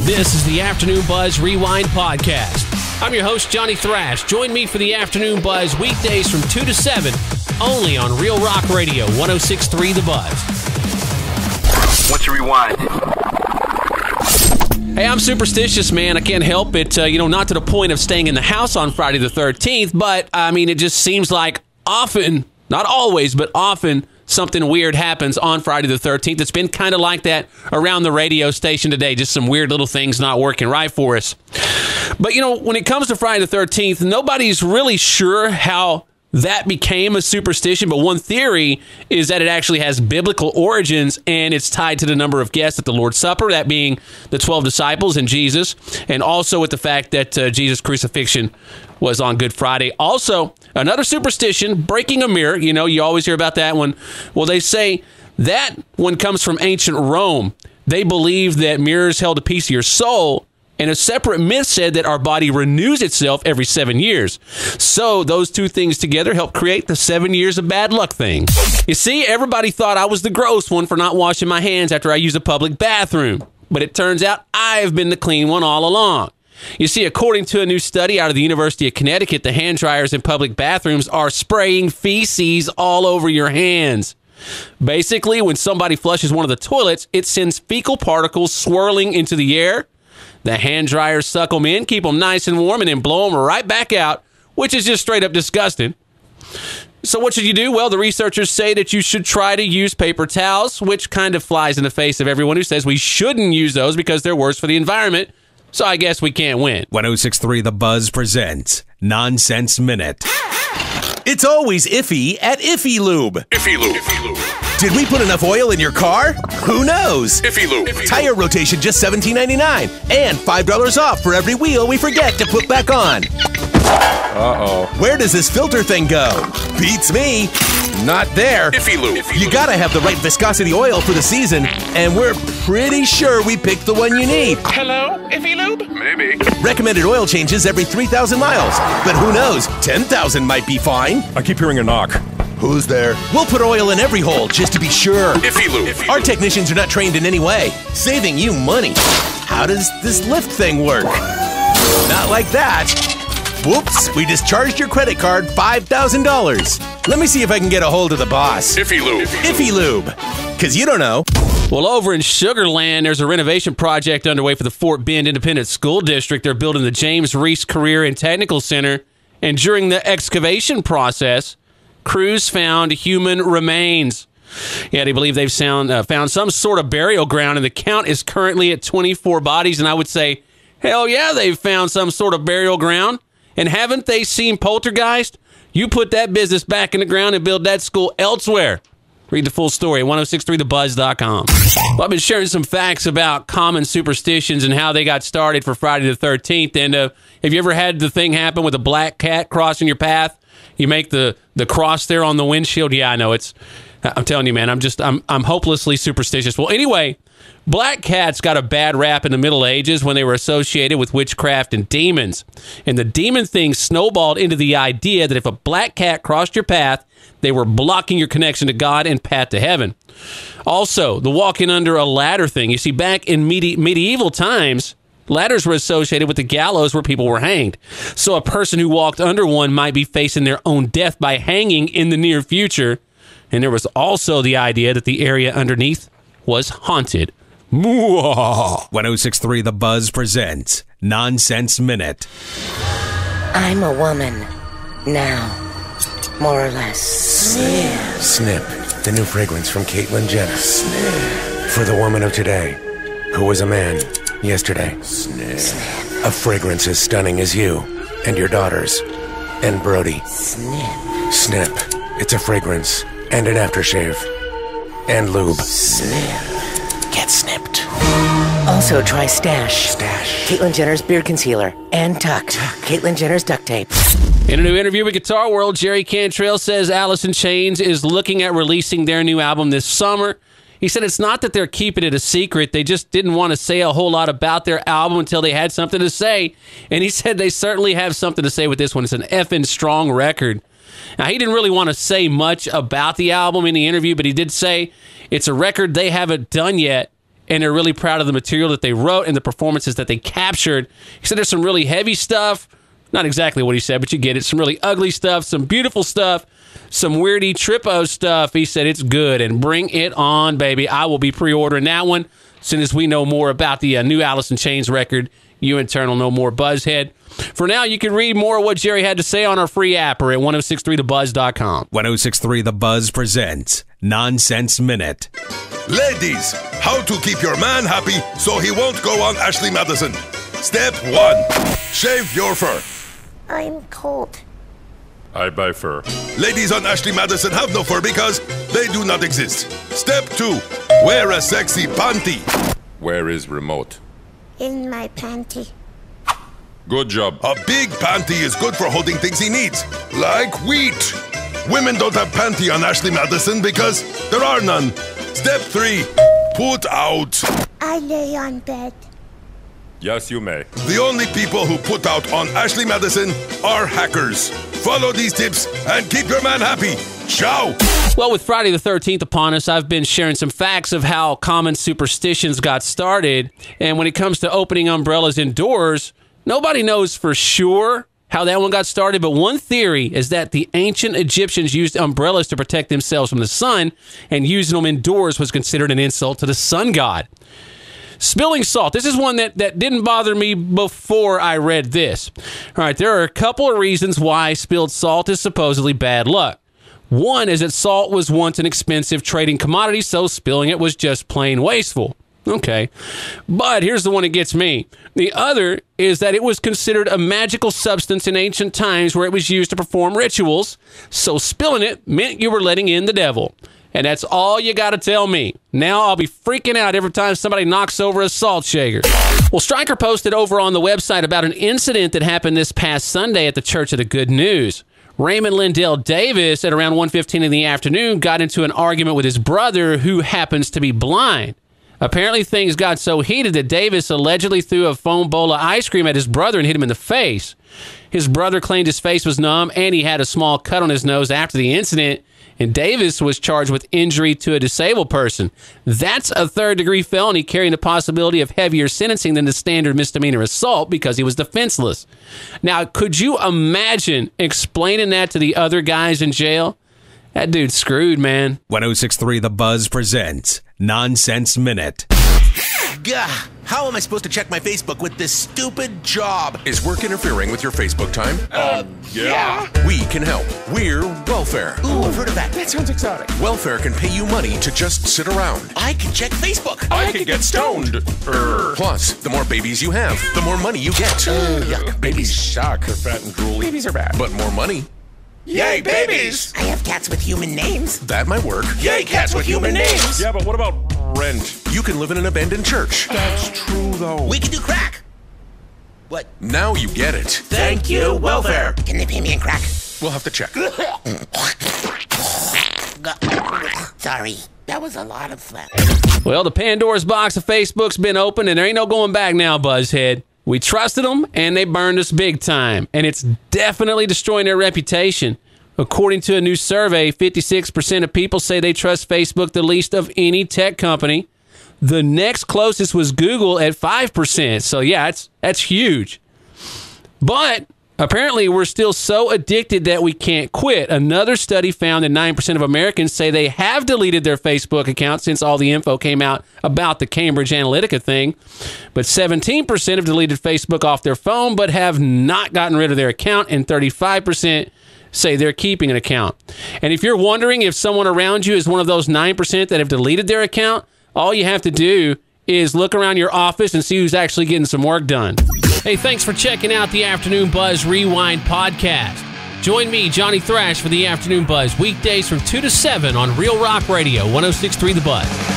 This is the Afternoon Buzz Rewind Podcast. I'm your host, Johnny Thrash. Join me for the Afternoon Buzz weekdays from 2 to 7, only on Real Rock Radio, 106.3 The Buzz. What's your rewind? Hey, I'm superstitious, man. I can't help it. Not to the point of staying in the house on Friday the 13th, but, it just seems like often, not always, but often, something weird happens on Friday the 13th. It's been kind of like that around the radio station today. Just some weird little things not working right for us. But, when it comes to Friday the 13th, nobody's really sure how that became a superstition, but one theory is that it actually has biblical origins, and it's tied to the number of guests at the Lord's Supper, that being the 12 disciples and Jesus, and also with the fact that Jesus' crucifixion was on Good Friday. Also, another superstition, breaking a mirror. You always hear about that one. Well, they say that one comes from ancient Rome. They believe that mirrors held a piece of your soul, and a separate myth said that our body renews itself every 7 years. So those two things together help create the 7 years of bad luck thing. You see, everybody thought I was the gross one for not washing my hands after I use a public bathroom. But it turns out I've been the clean one all along. You see, according to a new study out of the University of Connecticut, the hand dryers in public bathrooms are spraying feces all over your hands. Basically, when somebody flushes one of the toilets, it sends fecal particles swirling into the air. The hand dryers suck them in, keep them nice and warm, and then blow them right back out, which is just straight up disgusting. So what should you do? Well, the researchers say that you should try to use paper towels, which kind of flies in the face of everyone who says we shouldn't use those because they're worse for the environment. So I guess we can't win. 106.3 The Buzz presents Nonsense Minute. It's always iffy at Iffy Lube. Iffy lube. Iffy lube. Did we put enough oil in your car? Who knows? Iffy lube. Tire rotation just $17.99 and $5 off for every wheel we forget to put back on. Uh-oh. Where does this filter thing go? Beats me. Not there. Iffy lube. You gotta have the right viscosity oil for the season, and we're pretty sure we picked the one you need. Hello, Iffy lube? Maybe. Recommended oil changes every 3,000 miles, but who knows? 10,000 might be fine. I keep hearing a knock. Who's there? We'll put oil in every hole just to be sure. Iffy lube. Our technicians are not trained in any way, saving you money. How does this lift thing work? Not like that. Whoops, we just charged your credit card $5,000. Let me see if I can get a hold of the boss. Iffy lube. Iffy Lube. Because you don't know. Well, over in Sugar Land, there's a renovation project underway for the Fort Bend Independent School District. They're building the James Reese Career and Technical Center. And during the excavation process, crews found human remains. Yeah, they believe they've found some sort of burial ground, and the count is currently at 24 bodies. And I would say, hell yeah, they've found some sort of burial ground. And haven't they seen poltergeist? You put that business back in the ground and build that school elsewhere. Read the full story at 1063thebuzz.com. Well, I've been sharing some facts about common superstitions and how they got started for Friday the 13th. And have you ever had the thing happen with a black cat crossing your path? You make the cross there on the windshield. Yeah, I know. I'm telling you, man, I'm hopelessly superstitious. Well, anyway, black cats got a bad rap in the Middle Ages when they were associated with witchcraft and demons. And the demon thing snowballed into the idea that if a black cat crossed your path, they were blocking your connection to God and path to heaven. Also, the walking under a ladder thing. You see, back in medieval times, ladders were associated with the gallows where people were hanged. So a person who walked under one might be facing their own death by hanging in the near future. And there was also the idea that the area underneath was haunted. 106.3 The Buzz presents Nonsense Minute. I'm a woman now, more or less. Snip, the new fragrance from Caitlyn Jenner. Snip. For the woman of today, who was a man yesterday. Snip. A fragrance as stunning as you and your daughters and Brody. Snip. It's a fragrance and an aftershave and lube. Snip. Get snipped. Also try Stash. Caitlyn Jenner's beard concealer. And Tuck. Caitlyn Jenner's duct tape. In a new interview with Guitar World, Jerry Cantrell says Alice in Chains is looking at releasing their new album this summer. He said it's not that they're keeping it a secret. They just didn't want to say a whole lot about their album until they had something to say. And he said they certainly have something to say with this one. It's an effing strong record. Now, he didn't really want to say much about the album in the interview, but he did say it's a record they haven't done yet, and they're really proud of the material that they wrote and the performances that they captured. He said there's some really heavy stuff. Not exactly what he said, but you get it. Some really ugly stuff, some beautiful stuff, some weirdy trippo stuff. He said it's good, and bring it on, baby. I will be pre-ordering that one as soon as we know more about the new Alice in Chains record. You in turn will know more, Buzzhead. For now, you can read more of what Jerry had to say on our free app or at 1063thebuzz.com. 1063 The Buzz presents Nonsense Minute. Ladies, how to keep your man happy so he won't go on Ashley Madison. Step 1. Shave your fur. I'm cold. I buy fur. Ladies on Ashley Madison have no fur because they do not exist. Step 2. Wear a sexy panty. Where is remote? In my panty. Good job. A big panty is good for holding things he needs, like wheat. Women don't have panty on Ashley Madison because there are none. Step 3. Put out. I lay on bed. Yes, you may. The only people who put out on Ashley Madison are hackers. Follow these tips and keep your man happy. Ciao. Well, with Friday the 13th upon us, I've been sharing some facts of how common superstitions got started. And when it comes to opening umbrellas indoors, nobody knows for sure how that one got started. But one theory is that the ancient Egyptians used umbrellas to protect themselves from the sun, and using them indoors was considered an insult to the sun god. Spilling salt. This is one that didn't bother me before I read this. All right, there are a couple of reasons why spilled salt is supposedly bad luck. One is that salt was once an expensive trading commodity, so spilling it was just plain wasteful. Okay, but here's the one that gets me. The other is that it was considered a magical substance in ancient times where it was used to perform rituals, so spilling it meant you were letting in the devil. And that's all you got to tell me. Now I'll be freaking out every time somebody knocks over a salt shaker. Well, Stryker posted over on the website about an incident that happened this past Sunday at the Church of the Good News. Raymond Lindell Davis, at around 1:15 in the afternoon, got into an argument with his brother, who happens to be blind. Apparently, things got so heated that Davis allegedly threw a foam bowl of ice cream at his brother and hit him in the face. His brother claimed his face was numb and he had a small cut on his nose after the incident, and Davis was charged with injury to a disabled person. That's a third-degree felony carrying the possibility of heavier sentencing than the standard misdemeanor assault because he was defenseless. Now, could you imagine explaining that to the other guys in jail? That dude's screwed, man. 1063 The Buzz presents Nonsense Minute. Gah, how am I supposed to check my Facebook with this stupid job? Is work interfering with your Facebook time? Yeah. We can help. We're Welfare. Ooh, I've heard of that. That sounds exotic. Welfare can pay you money to just sit around. I can check Facebook. I could get stoned. Plus, the more babies you have, the more money you get. Yuck, babies. Shock. They're fat and drooly. Babies are bad. But more money. Yay, babies! I have cats with human names. That might work. Yay, cats with human names! Yeah, but what about rent? You can live in an abandoned church. That's true, though. We can do crack. What? Now you get it. Thank you, Welfare. Can they pay me in crack? We'll have to check. Sorry, that was a lot of fun. Well, the Pandora's box of Facebook's been opened, and there ain't no going back now, Buzzhead. We trusted them, and they burned us big time. And it's definitely destroying their reputation. According to a new survey, 56% of people say they trust Facebook the least of any tech company. The next closest was Google at 5%. So, yeah, that's huge. But apparently, we're still so addicted that we can't quit. Another study found that 9% of Americans say they have deleted their Facebook account since all the info came out about the Cambridge Analytica thing. But 17% have deleted Facebook off their phone but have not gotten rid of their account, and 35% say they're keeping an account. And if you're wondering if someone around you is one of those 9% that have deleted their account, all you have to do is look around your office and see who's actually getting some work done. Hey, thanks for checking out the Afternoon Buzz Rewind podcast. Join me, Johnny Thrash, for the Afternoon Buzz weekdays from 2 to 7 on Real Rock Radio, 1063 The Buzz.